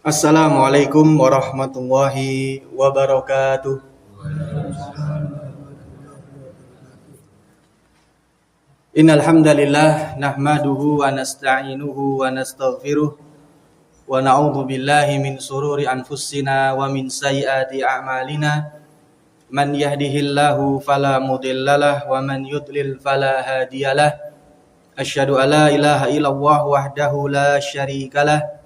Assalamualaikum warahmatullahi wabarakatuh. Innal hamdalillah nahmaduhu wa nasta'inuhu wa nastaghfiruh wa na'udzu billahi min shururi anfusina wa min sayyiati a'malina. Man yahdihillahu fala mudhillalah wa man yudlil fala hadiyalah. Asyhadu an la ilaha illallah wahdahu la syarikalah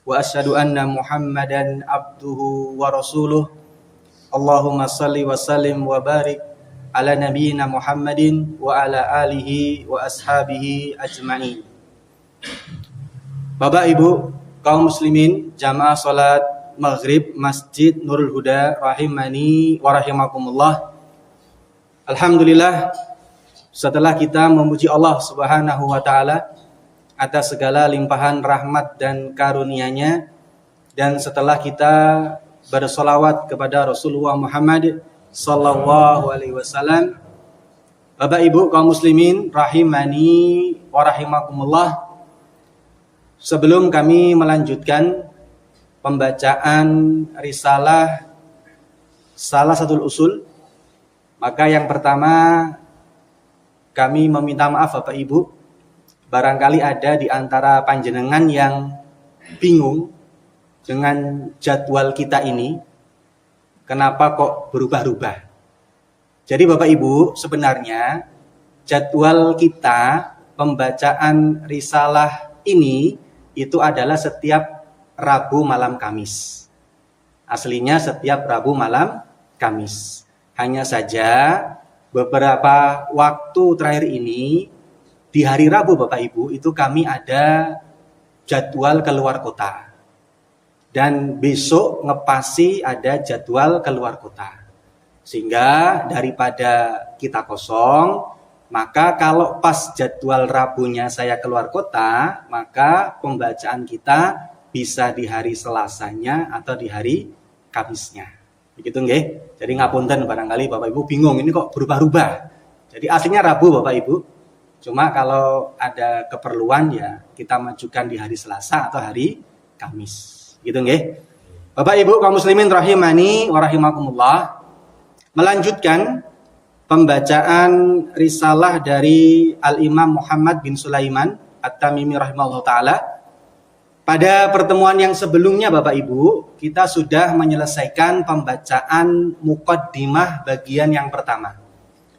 wa asyhadu anna Muhammadan abduhu wa rasuluh. Allahumma salli wa sallim wa barik ala nabiyyina Muhammadin wa ala alihi wa ashabihi ajma'in. Bapak Ibu kaum muslimin jamaah salat maghrib Masjid Nurul Huda rahimani wa rahimakumullah. Alhamdulillah, setelah kita memuji Allah Subhanahu wa taala atas segala limpahan rahmat dan karunia-Nya, dan setelah kita bersolawat kepada Rasulullah Muhammad sallallahu alaihi wasallam, Bapak Ibu kaum muslimin rahimani wa rahimakumullah, sebelum kami melanjutkan pembacaan risalah salah satu usul, maka yang pertama kami meminta maaf Bapak Ibu, barangkali ada di antara panjenengan yang bingung dengan jadwal kita ini, kenapa kok berubah-ubah. Jadi Bapak Ibu, sebenarnya jadwal kita pembacaan risalah ini itu adalah setiap Rabu malam Kamis. Aslinya setiap Rabu malam Kamis. Hanya saja beberapa waktu terakhir ini, di hari Rabu Bapak Ibu, itu kami ada jadwal keluar kota. Dan besok ngepasi ada jadwal keluar kota. Sehingga daripada kita kosong, maka kalau pas jadwal Rabunya saya keluar kota, maka pembacaan kita bisa di hari Selasanya atau di hari Kamisnya. Begitu nggih? Jadi ngapunten barangkali Bapak Ibu bingung ini kok berubah-ubah. Jadi aslinya Rabu Bapak Ibu. Cuma kalau ada keperluan ya kita majukan di hari Selasa atau hari Kamis. Gitu nggih? Bapak Ibu kaum muslimin rahimani wa rahimakumullah. Melanjutkan pembacaan risalah dari Al-Imam Muhammad bin Sulaiman At-Tamimi rahimahullah taala. Pada pertemuan yang sebelumnya Bapak Ibu, kita sudah menyelesaikan pembacaan muqaddimah bagian yang pertama.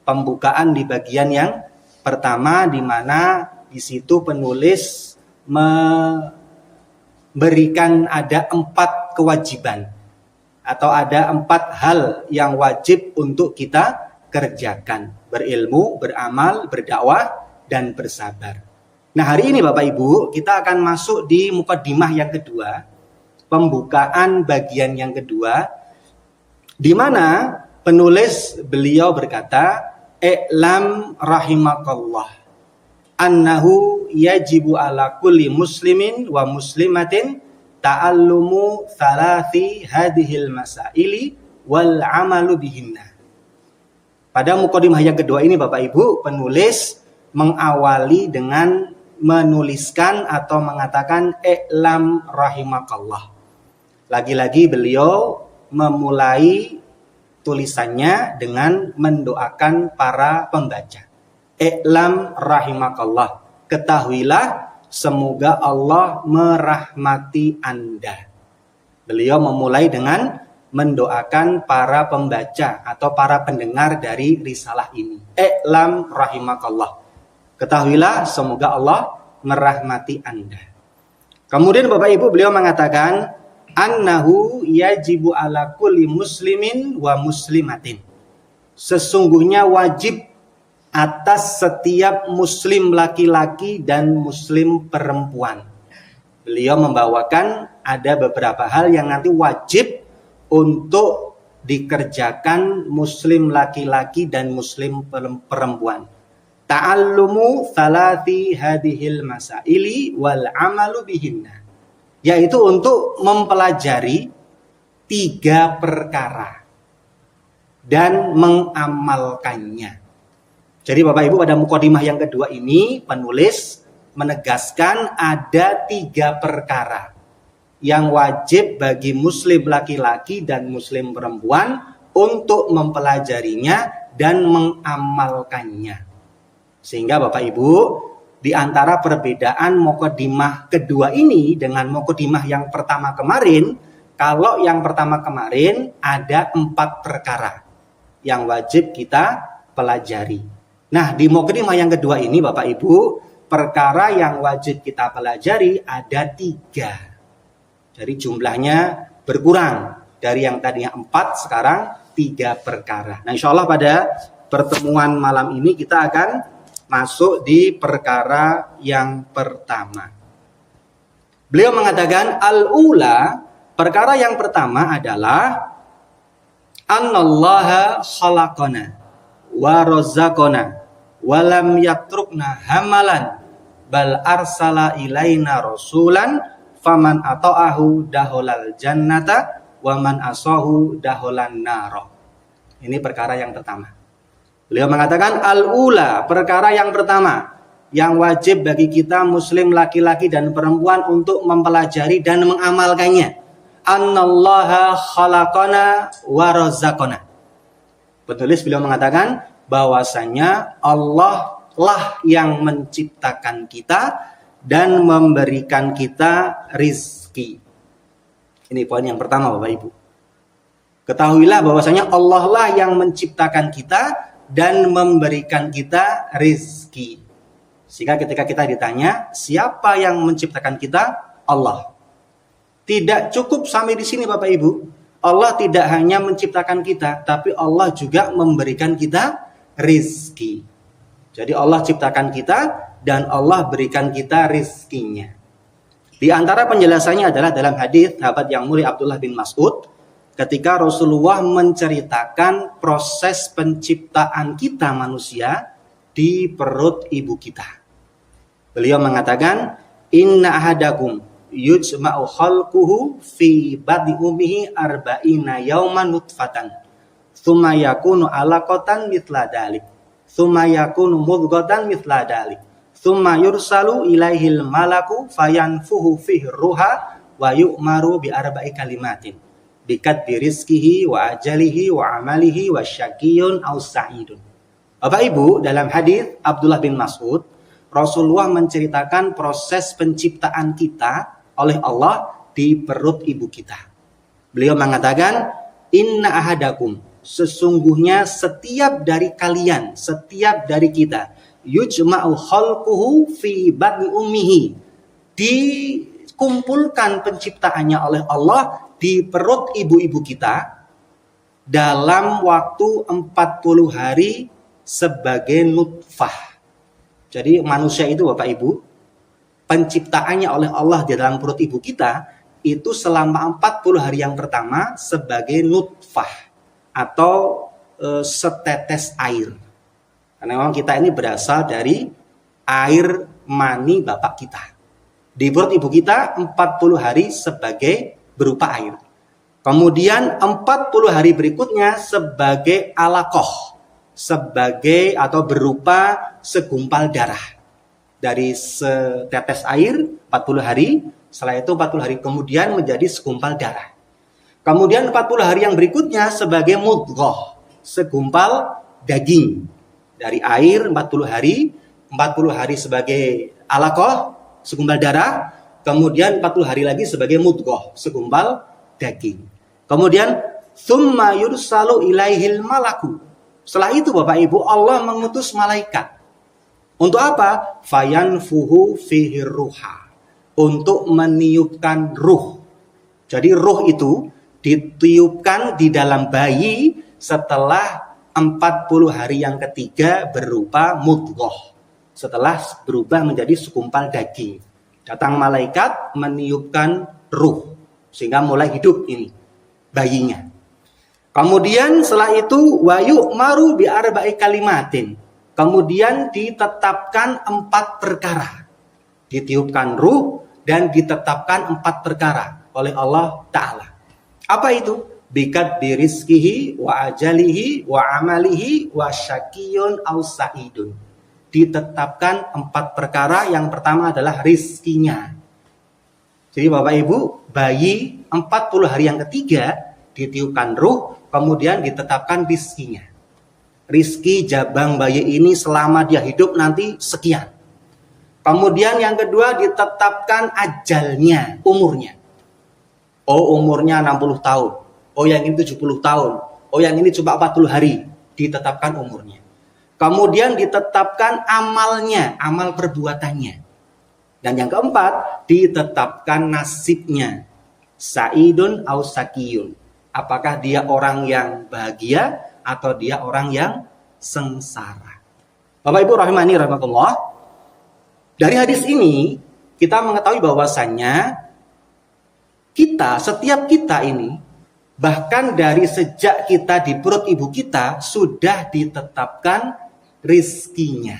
Pembukaan di bagian yang pertama, di mana di situ penulis memberikan ada 4 kewajiban atau ada 4 hal yang wajib untuk kita kerjakan: berilmu, beramal, berdakwah, dan bersabar. Nah, hari ini Bapak Ibu, kita akan masuk di muqaddimah yang kedua, pembukaan bagian yang kedua, di mana penulis beliau berkata, "I'lam rahimakallah annahu yajibu ala kulli muslimin wa muslimatin ta'allumu thalathi hadhil masaili wal amalu bihinna." Pada muqaddimah yang kedua ini Bapak Ibu, penulis mengawali dengan menuliskan atau mengatakan i'lam rahimakallah. Lagi-lagi beliau memulai tulisannya dengan mendoakan para pembaca. I'lam rahimakallah. Ketahuilah semoga Allah merahmati Anda. Beliau memulai dengan mendoakan para pembaca atau para pendengar dari risalah ini. I'lam rahimakallah. Ketahuilah semoga Allah merahmati Anda. Kemudian Bapak Ibu beliau mengatakan annahu yajibu ala kulli muslimin wa muslimatin. Sesungguhnya wajib atas setiap muslim laki-laki dan muslim perempuan. Beliau membawakan ada beberapa hal yang nanti wajib untuk dikerjakan muslim laki-laki dan muslim perempuan. Ta'allumu thalathi hadhil masaili wal amalu bihinna, yaitu untuk mempelajari 3 perkara dan mengamalkannya. Jadi Bapak Ibu, pada muqaddimah yang kedua ini penulis menegaskan ada 3 perkara yang wajib bagi muslim laki-laki dan muslim perempuan untuk mempelajarinya dan mengamalkannya. Sehingga Bapak Ibu, di antara perbedaan mukadimah kedua ini dengan mukadimah yang pertama kemarin, kalau yang pertama kemarin ada 4 perkara yang wajib kita pelajari. Nah, di mukadimah yang kedua ini Bapak Ibu, perkara yang wajib kita pelajari ada 3. Jadi jumlahnya berkurang. Dari yang tadinya 4, sekarang 3 perkara. Nah, insya Allah pada pertemuan malam ini kita akan masuk di perkara yang pertama. Beliau mengatakan al-ula, perkara yang pertama adalah annallaha khalaqana wa razaqana wa lam yatrukna hamalan bal arsala ilaina rasulan faman ata'ahu daholal jannata wa man asahu daholan naro. Ini perkara yang pertama. Beliau mengatakan al-ula, perkara yang pertama yang wajib bagi kita muslim laki-laki dan perempuan untuk mempelajari dan mengamalkannya. Annallaha khalaqana wa razaqana. Penulis beliau mengatakan bahwasanya Allah lah yang menciptakan kita dan memberikan kita rizki. Ini poin yang pertama Bapak Ibu. Ketahuilah bahwasanya Allah lah yang menciptakan kita dan memberikan kita rizki. Sehingga ketika kita ditanya, siapa yang menciptakan kita? Allah. Tidak cukup sampai di sini Bapak Ibu. Allah tidak hanya menciptakan kita, tapi Allah juga memberikan kita rizki. Jadi Allah ciptakan kita dan Allah berikan kita rizkinya. Di antara penjelasannya adalah dalam hadis sahabat yang mulia Abdullah bin Mas'ud, ketika Rasulullah menceritakan proses penciptaan kita manusia di perut ibu kita. Beliau mengatakan, inna ahadakum yujma'u khalquhu fi batni ummihi arba'ina yawman nutfatan thumma yakunu alaqatan mithla dalik thumma yakunu mudghatan mithla dalik thumma yursalu ilaihil malaku fayanfuhu fihi ruha wa yu'maru bi arba'i kalimatin bikat birizkihi wa ajalihi wa amalihi wa syakiyun aw sa'idun. Bapak Ibu, dalam hadis Abdullah bin Mas'ud, Rasulullah menceritakan proses penciptaan kita oleh Allah di perut ibu kita. Beliau mengatakan, inna ahadakum, sesungguhnya setiap dari kalian, setiap dari kita, yujma'u khalquhu fi batni ummihi, dikumpulkan penciptaannya oleh Allah di perut ibu-ibu kita dalam waktu 40 hari sebagai nutfah. Jadi manusia itu Bapak Ibu, penciptaannya oleh Allah di dalam perut ibu kita itu selama 40 hari yang pertama sebagai nutfah atau setetes air. Karena memang kita ini berasal dari air mani bapak kita. Di perut ibu kita 40 hari sebagai berupa air. Kemudian 40 hari berikutnya sebagai alaqah, sebagai atau berupa segumpal darah. Dari setetes air 40 hari, setelah itu 40 hari kemudian menjadi segumpal darah. Kemudian 40 hari yang berikutnya sebagai mudghah, segumpal daging. Dari air 40 hari sebagai alaqah, segumpal darah, kemudian 40 hari lagi sebagai mudghah, segumpal daging. Kemudian tsumma yursalu ilaihil malaku. Setelah itu Bapak Ibu, Allah mengutus malaikat. Untuk apa? Fayanfuhu fihi ruha. Untuk meniupkan ruh. Jadi ruh itu ditiupkan di dalam bayi setelah 40 hari yang ketiga berupa mudghah. Setelah berubah menjadi segumpal daging. Datang malaikat meniupkan ruh. Sehingga mulai hidup ini bayinya. Kemudian setelah itu wa yu'maru bi arba'i kalimatin. Kemudian ditetapkan 4 perkara. Ditiupkan ruh dan ditetapkan 4 perkara oleh Allah Ta'ala. Apa itu? Bikat birizkihi wa ajalihi wa amalihi wa syakiyun aw sa'idun. Ditetapkan 4 perkara. Yang pertama adalah rizkinya. Jadi Bapak Ibu, bayi 40 hari yang ketiga ditiupkan ruh, kemudian ditetapkan rizkinya. Rizki jabang bayi ini selama dia hidup nanti sekian. Kemudian yang kedua ditetapkan ajalnya, umurnya. Oh, umurnya 60 tahun. Oh, yang ini 70 tahun. Oh, yang ini cuma 40 hari. Ditetapkan umurnya. Kemudian ditetapkan amalnya, amal perbuatannya. Dan yang keempat, ditetapkan nasibnya. Sa'idun au sakiyun. Apakah dia orang yang bahagia atau dia orang yang sengsara. Bapak Ibu rahimani rahimakumullah. Dari hadis ini kita mengetahui bahwasannya setiap kita ini, bahkan dari sejak kita di perut ibu kita sudah ditetapkan rizkinya.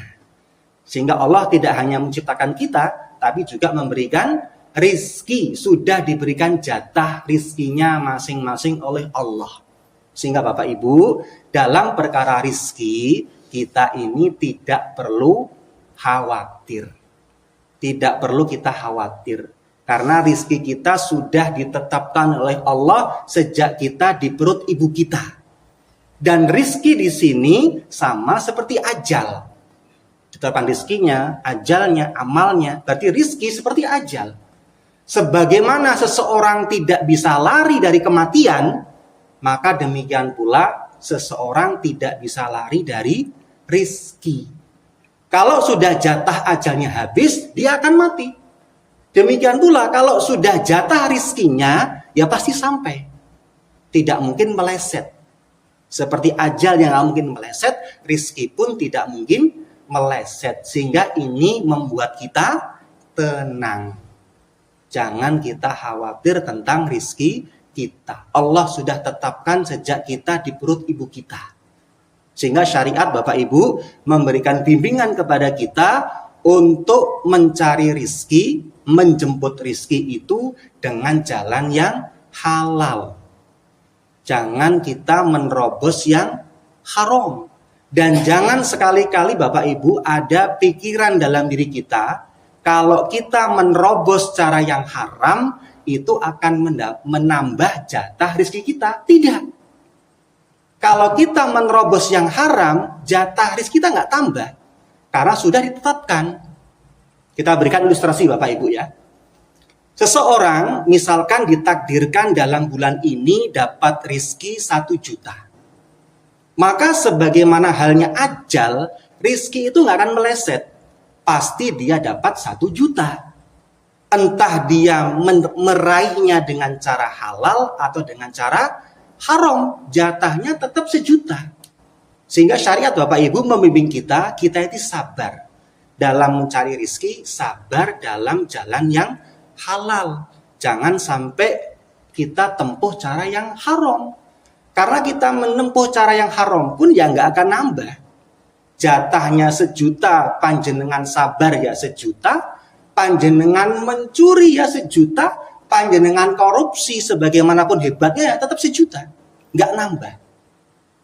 Sehingga Allah tidak hanya menciptakan kita, tapi juga memberikan rizki. Sudah diberikan jatah rizkinya masing-masing oleh Allah. Sehingga Bapak Ibu, dalam perkara rizki, kita ini tidak perlu khawatir. Tidak perlu kita khawatir. Karena rizki kita sudah ditetapkan oleh Allah sejak kita di perut ibu kita. Dan rizki di sini sama seperti ajal. Ditetapkan rizkinya, ajalnya, amalnya. Berarti rizki seperti ajal. Sebagaimana seseorang tidak bisa lari dari kematian, maka demikian pula seseorang tidak bisa lari dari rizki. Kalau sudah jatah ajalnya habis, dia akan mati. Demikian pula kalau sudah jatah rizkinya, ya pasti sampai. Tidak mungkin meleset. Seperti ajal yang tidak mungkin meleset, rizki pun tidak mungkin meleset. Sehingga ini membuat kita tenang. Jangan kita khawatir tentang rizki kita. Allah sudah tetapkan sejak kita di perut ibu kita. Sehingga syariat Bapak Ibu memberikan bimbingan kepada kita untuk mencari rizki, menjemput rizki itu dengan jalan yang halal. Jangan kita menerobos yang haram. Dan jangan sekali-kali Bapak Ibu ada pikiran dalam diri kita, kalau kita menerobos cara yang haram, itu akan menambah jatah rezeki kita. Tidak. Kalau kita menerobos yang haram, jatah rezeki kita nggak tambah. Karena sudah ditetapkan. Kita berikan ilustrasi Bapak Ibu ya. Seseorang misalkan ditakdirkan dalam bulan ini dapat rezeki 1 juta. Maka sebagaimana halnya ajal, rezeki itu nggak akan meleset. Pasti dia dapat 1 juta. Entah dia meraihnya dengan cara halal atau dengan cara haram, jatahnya tetap 1 juta. Sehingga syariat Bapak Ibu membimbing kita itu sabar. Dalam mencari rezeki, sabar dalam jalan yang halal. Jangan sampai kita tempuh cara yang haram. Karena kita menempuh cara yang haram pun ya nggak akan nambah. Jatahnya 1 juta, panjenengan sabar ya 1 juta. Panjenengan mencuri ya 1 juta, panjenengan korupsi sebagaimanapun hebatnya ya tetap 1 juta. Nggak nambah.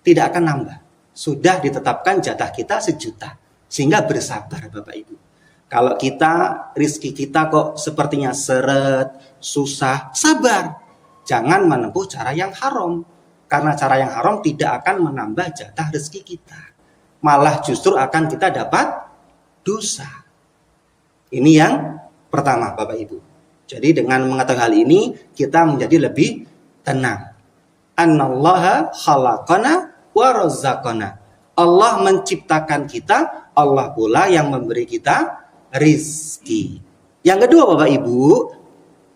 Tidak akan nambah. Sudah ditetapkan jatah kita 1 juta. Sehingga bersabar Bapak Ibu. Kalau kita, rizki kita kok sepertinya seret, susah, sabar. Jangan menempuh cara yang haram. Karena cara yang haram tidak akan menambah jatah rezeki kita. Malah justru akan kita dapat dosa. Ini yang pertama Bapak Ibu. Jadi dengan mengetahui hal ini kita menjadi lebih tenang. Annallaha khalaqana wa razzaqana. Allah menciptakan kita, Allah pula yang memberi kita rizki. Yang kedua Bapak Ibu,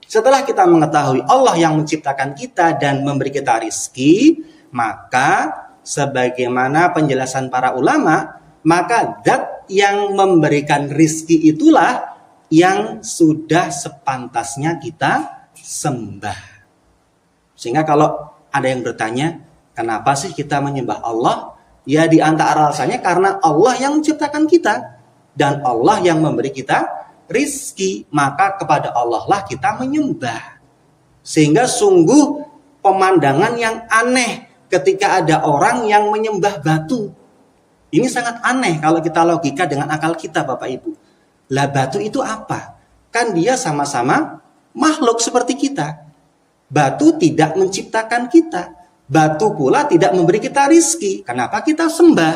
setelah kita mengetahui Allah yang menciptakan kita dan memberi kita rizki, maka sebagaimana penjelasan para ulama, maka zat yang memberikan rizki itulah yang sudah sepantasnya kita sembah. Sehingga kalau ada yang bertanya, kenapa sih kita menyembah Allah? Ya di antara alasannya karena Allah yang menciptakan kita dan Allah yang memberi kita rizki, maka kepada Allah lah kita menyembah. Sehingga sungguh pemandangan yang aneh ketika ada orang yang menyembah batu. Ini sangat aneh kalau kita logika dengan akal kita Bapak Ibu. Lah batu itu apa? Kan dia sama-sama makhluk seperti kita. Batu tidak menciptakan kita. Batu pula tidak memberi kita rizki. Kenapa kita sembah?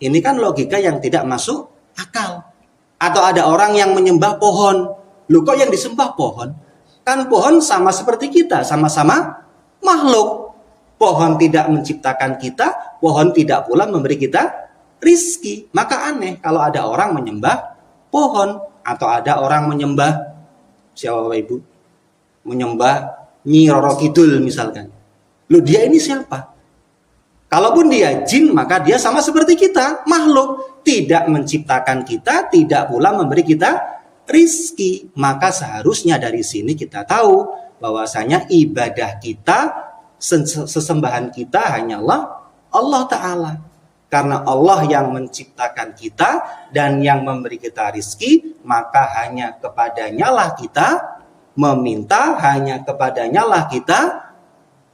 Ini kan logika yang tidak masuk akal. Atau ada orang yang menyembah pohon. Loh, kok yang disembah pohon? Kan pohon sama seperti kita, sama-sama makhluk. Pohon tidak menciptakan kita, pohon tidak pula memberi kita rizki. Maka aneh kalau ada orang menyembah pohon. Atau ada orang menyembah, siapa Bapak Ibu? Menyembah Nyi Roro Kidul misalkan. Loh, dia ini siapa? Kalaupun dia jin, maka dia sama seperti kita, makhluk. Tidak menciptakan kita, tidak pula memberi kita rizki. Maka seharusnya dari sini kita tahu bahwasanya ibadah kita, sesembahan kita hanyalah Allah Ta'ala. Karena Allah yang menciptakan kita dan yang memberi kita rizki, maka hanya kepadanya lah kita meminta, hanya kepadanya lah kita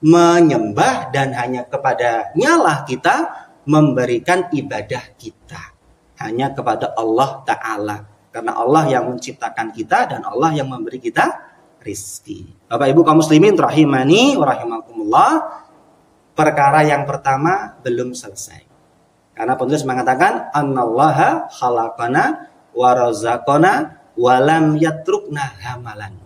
menyembah, dan hanya kepadanya lah kita memberikan ibadah kita. Hanya kepada Allah Ta'ala. Karena Allah yang menciptakan kita dan Allah yang memberi kita rizki. Bapak Ibu kaum muslimin rahimani wa rahimakumullah, perkara yang pertama belum selesai. Karena penulis mengatakan annallaha khalaqana wa razaqana wa lam yatrukna hamalan.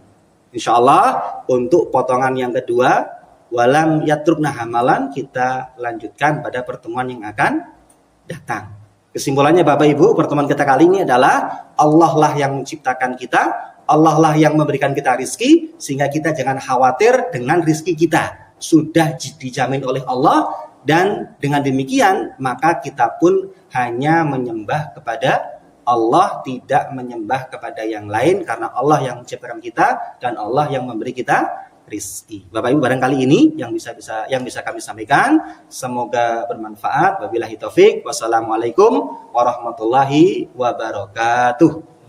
Insyaallah untuk potongan yang kedua, walam yatrukna hamalan, kita lanjutkan pada pertemuan yang akan datang. Kesimpulannya Bapak Ibu, pertemuan kita kali ini adalah Allah lah yang menciptakan kita, Allah lah yang memberikan kita rizki, sehingga kita jangan khawatir dengan rizki kita. Sudah dijamin oleh Allah, dan dengan demikian maka kita pun hanya menyembah kepada Allah, tidak menyembah kepada yang lain, karena Allah yang menciptakan kita dan Allah yang memberi kita rizki. Bapak Ibu, barangkali ini yang bisa kami sampaikan. Semoga bermanfaat. Wabillahi taufik. Wassalamualaikum warahmatullahi wabarakatuh.